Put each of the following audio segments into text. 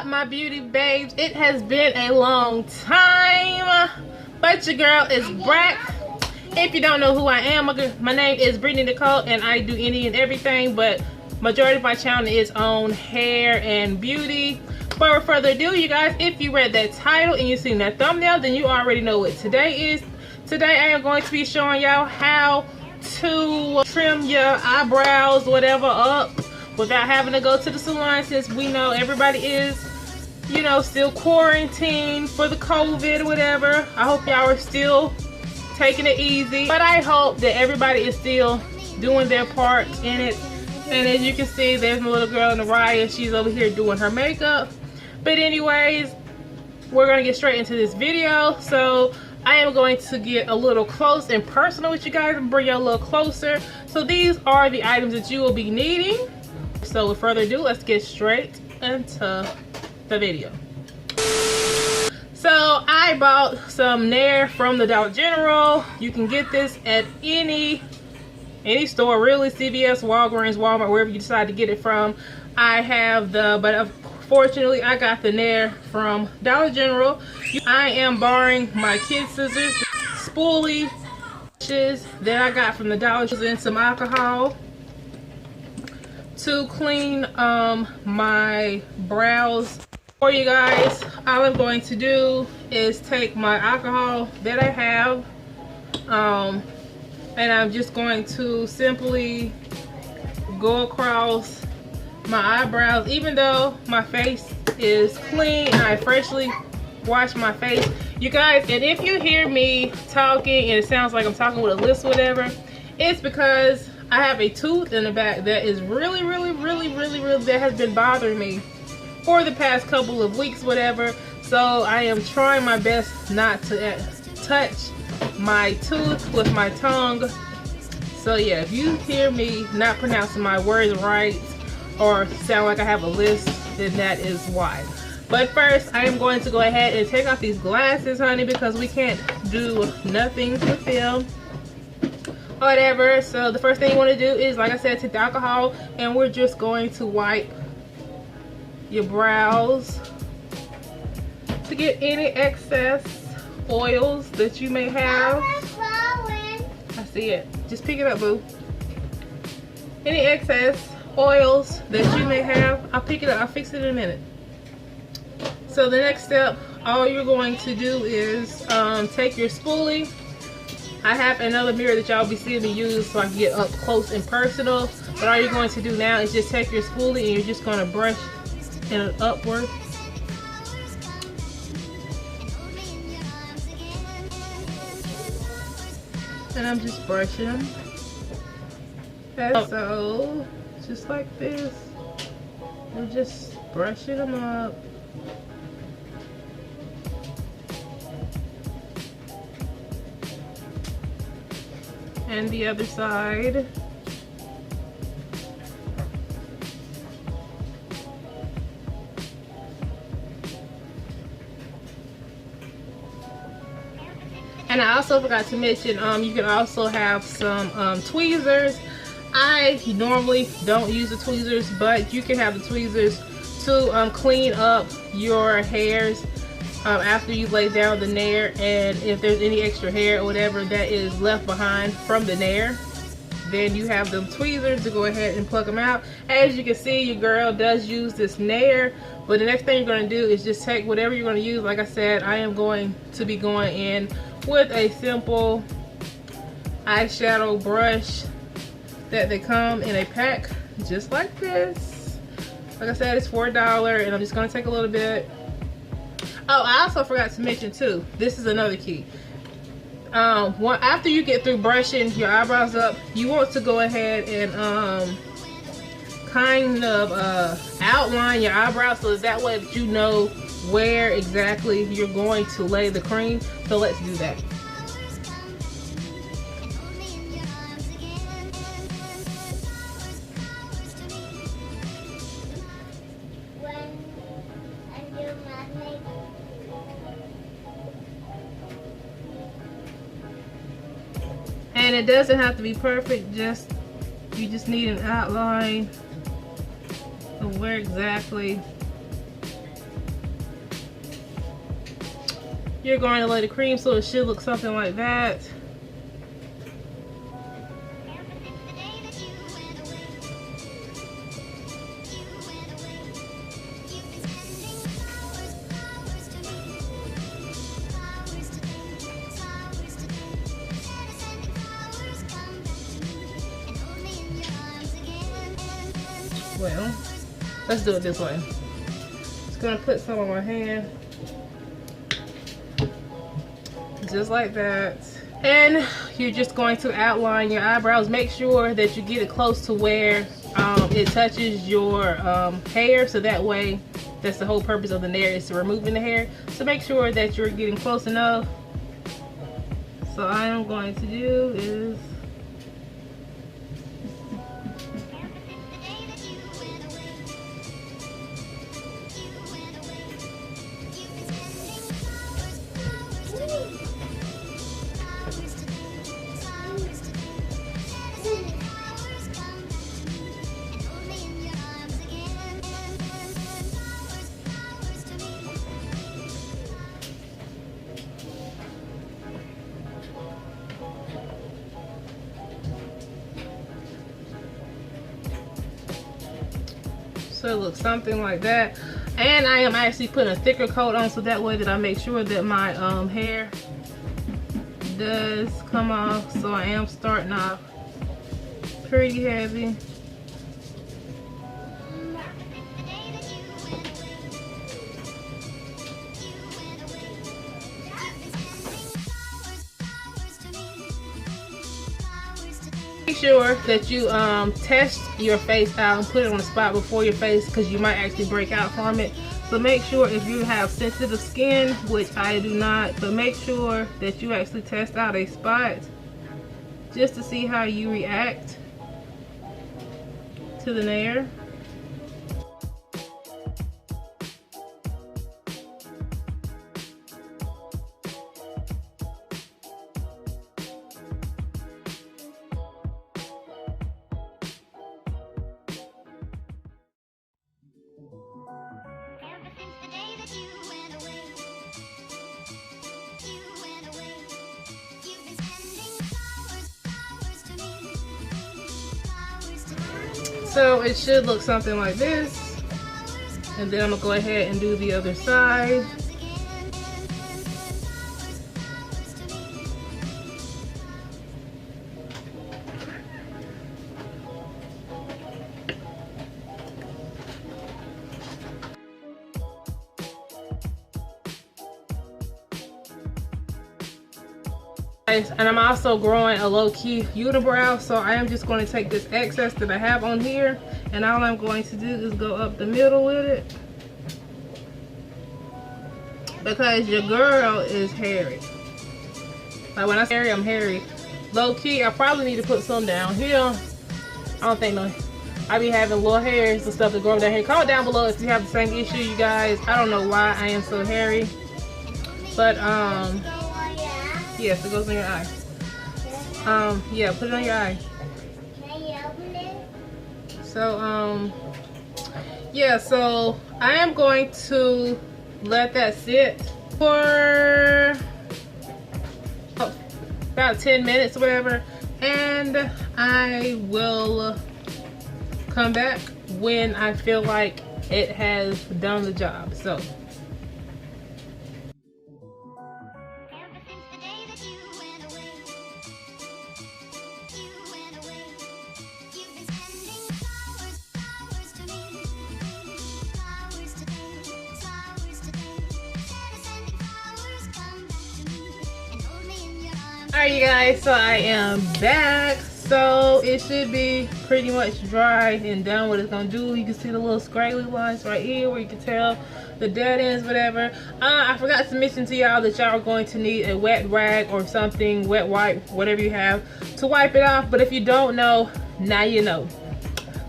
up, my beauty babes? It has been a long time, but your girl is back. If you don't know who I am, my name is Brittany Nicole, and I do any and everything, but majority of my channel is on hair and beauty. Without further ado, you guys, if you read that title and you seen that thumbnail, then you already know what today is. Today I am going to be showing y'all how to trim your eyebrows, whatever, up without having to go to the salon, since we know everybody is, you know, still quarantined for the COVID or whatever. I hope y'all are still taking it easy, but I hope that everybody is still doing their part in it. And as you can see, there's my little girl in the riot. She's over here doing her makeup. But anyways, we're gonna get straight into this video. So I am going to get a little close and personal with you guys and bring you a little closer. So these are the items that you will be needing. So with further ado, let's get straight into the video. So I bought some Nair from the Dollar General. You can get this at any store, really, CVS, Walgreens, Walmart, wherever you decide to get it from. I have but unfortunately I got the Nair from Dollar General. I am borrowing my kid scissors, spoolie that I got from the Dollar General, and some alcohol to clean my brows. For you guys, all I'm going to do is take my alcohol that I have, and I'm just going to simply go across my eyebrows. Even though my face is clean and I freshly washed my face, you guys, and if you hear me talking and it sounds like I'm talking with a lisp or whatever, it's because I have a tooth in the back that is really that has been bothering me for the past couple of weeks, whatever. So I am trying my best not to touch my tooth with my tongue. So yeah, if you hear me not pronouncing my words right or sound like I have a lisp, then that is why. But first, I am going to go ahead and take off these glasses, honey, because we can't do nothing with them, whatever. So the first thing you want to do is, like I said, take the alcohol, and we're just going to wipe your brows to get any excess oils that you may have. I see it. Just pick it up, boo. Any excess oils that you may have, I'll pick it up. I'll fix it in a minute. So the next step, all you're going to do is take your spoolie. I have another mirror that y'all be seeing me use so I can get up close and personal. But all you're going to do now is just take your spoolie and you're just going to brush in an upward. And I'm just brushing them. Okay, so just like this. I'm just brushing them up. And the other side. And I also forgot to mention, you can also have some tweezers. I normally don't use the tweezers, but you can have the tweezers to clean up your hairs after you lay down the Nair, and if there's any extra hair or whatever that is left behind from the Nair, then you have the tweezers to go ahead and pluck them out. As you can see, your girl does use this Nair, but the next thing you're going to do is just take whatever you're going to use. Like I said, I am going to be going in with a simple eyeshadow brush that they come in a pack just like this. Like I said, it's $4, and I'm just going to take a little bit. Oh, I also forgot to mention too, this is another key. After you get through brushing your eyebrows up, you want to go ahead and kind of outline your eyebrows so that way that you know where exactly you're going to lay the cream. So let's do that. And it doesn't have to be perfect, you just need an outline of where exactly you're going to lay the cream, so it should look something like that. Well, let's do it this way. Just gonna put some on my hand. Just like that. And you're just going to outline your eyebrows. Make sure that you get it close to where it touches your hair, so that way, that's the whole purpose of the Nair, is to removing the hair. So make sure that you're getting close enough. So I am going to do is so it looks something like that. And I am actually putting a thicker coat on, so that way that I make sure that my hair does come off. So I am starting off pretty heavy. Make sure that you test your face out and put it on the spot before your face, because you might actually break out from it. So make sure, if you have sensitive skin, which I do not, but make sure that you actually test out a spot just to see how you react to the Nair. So it should look something like this, and then I'm gonna go ahead and do the other side. And I'm also growing a low-key unibrow, so I am just going to take this excess that I have on here, and all I'm going to do is go up the middle with it, because your girl is hairy. Like when I say hairy, I'm hairy. Low-key, I probably need to put some down here. I don't think no. I be having little hairs and stuff that grow down here. Comment down below if you have the same issue, you guys. I don't know why I am so hairy, but yes, it goes on your eye. Yeah, put it on your eye. Can you open it? So, yeah, so I am going to let that sit for about 10 minutes or whatever, and I will come back when I feel like it has done the job. So alright, you guys, so I am back. So it should be pretty much dry and done what it's gonna do. You can see the little scraggly lines right here where you can tell the dead ends, whatever. I forgot to mention to y'all that y'all are going to need a wet rag or something, wet wipe, whatever you have, to wipe it off. But if you don't know, now you know.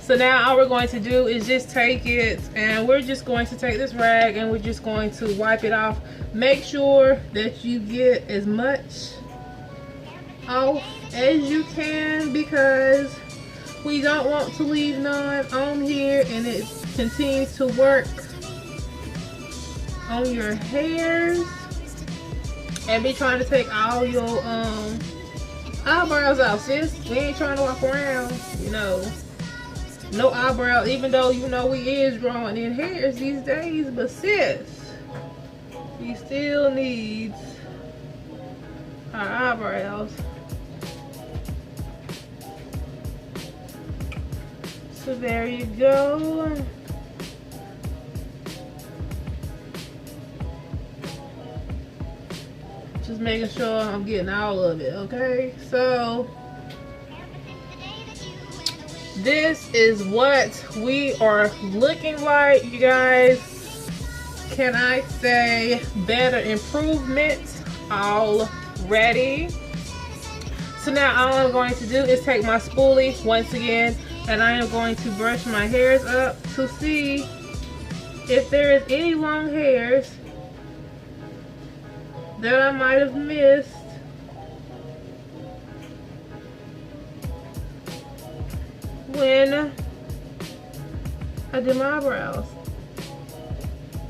So now all we're going to do is just take it, and we're just going to take this rag and we're just going to wipe it off. Make sure that you get as much off as you can, because we don't want to leave none on here and it continues to work on your hairs. and be trying to take all your eyebrows out, sis. We ain't trying to walk around, you know, no eyebrows, even though, you know, we is growing in hairs these days, but sis, we still needs our eyebrows. So there you go. Just making sure I'm getting all of it, okay? So this is what we are looking like, you guys. Can I say better improvement already? So now all I'm going to do is take my spoolie once again, and I am going to brush my hairs up to see if there is any long hairs that I might have missed when I did my eyebrows.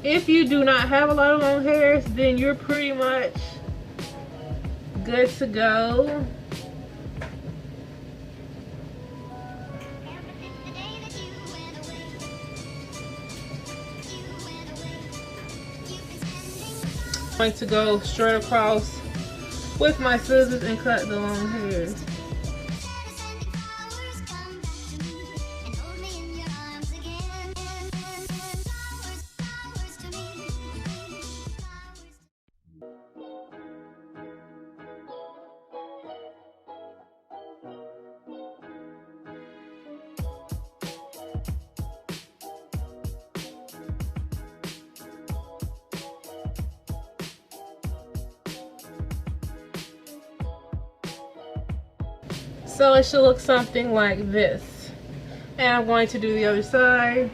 If you do not have a lot of long hairs, then you're pretty much good to go. I'm going to go straight across with my scissors and cut the long hairs. So it should look something like this. And I'm going to do the other side.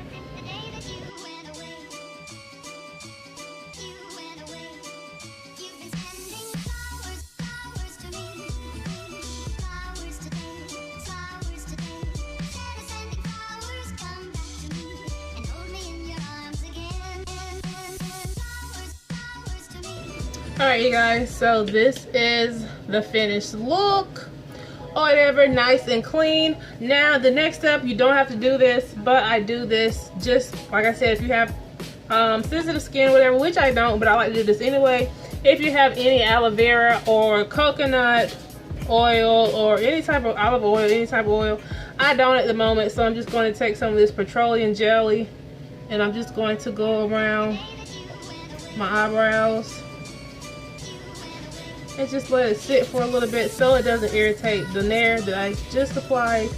Alright, you guys, so this is the finished look. Whatever, nice and clean. Now the next step, you don't have to do this, but I do this just like I said, if you have sensitive skin, whatever, which I don't, but I like to do this anyway. If you have any aloe vera or coconut oil or any type of olive oil, any type of oil, I don't at the moment, so I'm just going to take some of this petroleum jelly and I'm just going to go around my eyebrows and just let it sit for a little bit so it doesn't irritate. The Nair that I just applied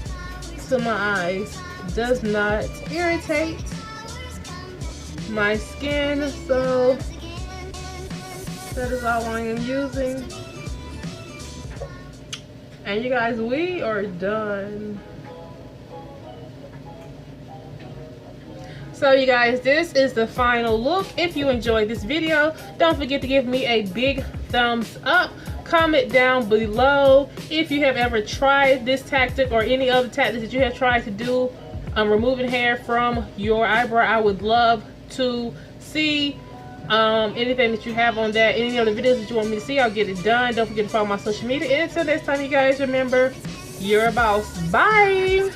to my eyes does not irritate my skin, so that is all I am using. And you guys, we are done. So you guys, this is the final look. If you enjoyed this video, don't forget to give me a big thumbs up. Comment down below if you have ever tried this tactic or any other tactics that you have tried to do removing hair from your eyebrow. I would love to see anything that you have on that, any other videos that you want me to see. I'll get it done. Don't forget to follow my social media. And until next time, you guys, remember, you're a boss. Bye.